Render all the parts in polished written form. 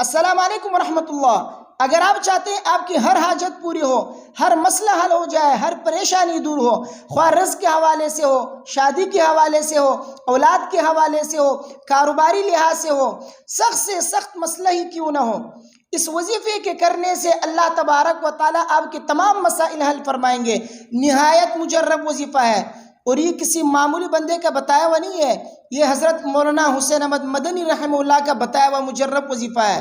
السلام علیکم ورحمۃ اللہ۔ اگر آپ چاہتے ہیں آپ کی ہر حاجت پوری ہو، ہر مسئلہ حل ہو جائے، ہر پریشانی دور ہو، خواہ رزق کے حوالے سے ہو، شادی کے حوالے سے ہو، اولاد کے حوالے سے ہو، کاروباری لحاظ سے ہو، سخت سے سخت مسئلہ ہی کیوں نہ ہو، اس وظیفے کے کرنے سے اللہ تبارک و تعالیٰ آپ کے تمام مسائل حل فرمائیں گے۔ نہایت مجرب وظیفہ ہے، اور یہ کسی معمولی بندے کا بتایا ہوا نہیں ہے، یہ حضرت مولانا حسین احمد مدنی رحمہ اللہ کا بتایا ہوا مجرب وظیفہ ہے،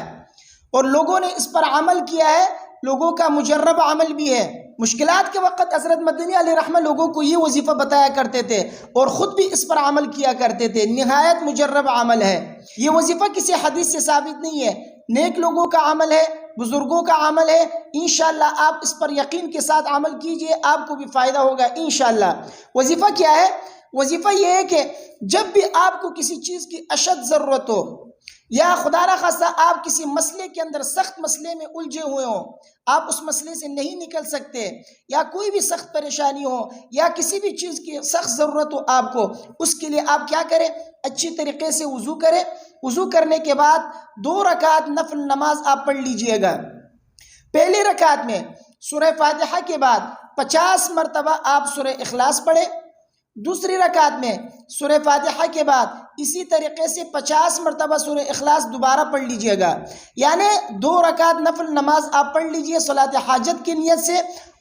اور لوگوں نے اس پر عمل کیا ہے، لوگوں کا مجرب عمل بھی ہے۔ مشکلات کے وقت حضرت مدنی علیہ رحمہ لوگوں کو یہ وظیفہ بتایا کرتے تھے، اور خود بھی اس پر عمل کیا کرتے تھے۔ نہایت مجرب عمل ہے یہ وظیفہ، کسی حدیث سے ثابت نہیں ہے، نیک لوگوں کا عمل ہے، بزرگوں کا عمل ہے۔ انشاءاللہ آپ اس پر یقین کے ساتھ عمل کیجئے، آپ کو بھی فائدہ ہوگا انشاءاللہ۔ وظیفہ کیا ہے؟ وظیفہ یہ ہے کہ جب بھی آپ کو کسی چیز کی اشد ضرورت ہو، یا خدا نخواستہ آپ کسی مسئلے کے اندر، سخت مسئلے میں الجھے ہوئے ہوں، آپ اس مسئلے سے نہیں نکل سکتے، یا کوئی بھی سخت پریشانی ہو، یا کسی بھی چیز کی سخت ضرورت ہو آپ کو، اس کے لیے آپ کیا کریں؟ اچھی طریقے سے وضو کریں۔ وضو کرنے کے بعد 2 رکعت نفل نماز آپ پڑھ لیجئے گا۔ پہلی رکعت میں سورہ فاتحہ کے بعد 50 مرتبہ آپ سورہ اخلاص پڑھیں۔ دوسری رکعت میں سورہ فاتحہ کے بعد اسی طریقے سے 50 مرتبہ سورہ اخلاص دوبارہ پڑھ لیجئے گا، یعنی 2 رکعت نفل نماز آپ پڑھ لیجئے صلاۃ حاجت کی نیت سے،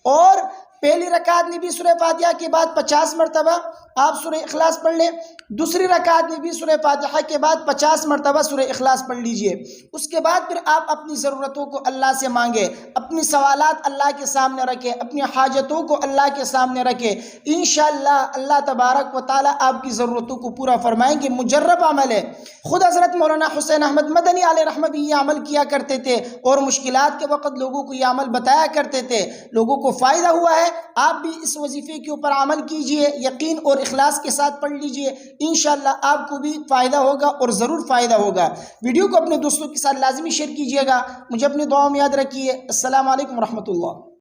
اور پہلی رکعت میں بھی سورہ فاتحہ کے بعد 50 مرتبہ آپ سورہ اخلاص پڑھ لیں، دوسری رکعت میں بھی سورہ فاتحہ کے بعد 50 مرتبہ سورہ اخلاص پڑھ لیجئے۔ اس کے بعد پھر آپ اپنی ضرورتوں کو اللہ سے مانگیں، اپنی سوالات اللہ کے سامنے رکھیں، اپنی حاجتوں کو اللہ کے سامنے رکھیں۔ انشاءاللہ اللہ تبارک و تعالیٰ آپ کی ضرورتوں کو پورا فرمائیں گے۔ مجرب عمل ہے، خود حضرت مولانا حسین احمد مدنی علیہ رحمہ بھی یہ عمل کیا کرتے تھے، اور مشکلات کے وقت لوگوں کو یہ عمل بتایا کرتے تھے، لوگوں کو فائدہ ہوا ہے۔ آپ بھی اس وظیفے کے اوپر عمل کیجئے، یقین اور اخلاص کے ساتھ پڑھ لیجئے، انشاءاللہ آپ کو بھی فائدہ ہوگا، اور ضرور فائدہ ہوگا۔ ویڈیو کو اپنے دوستوں کے ساتھ لازمی شیئر کیجئے گا، مجھے اپنی دعاؤں میں یاد رکھیے۔ السلام علیکم ورحمۃ اللہ۔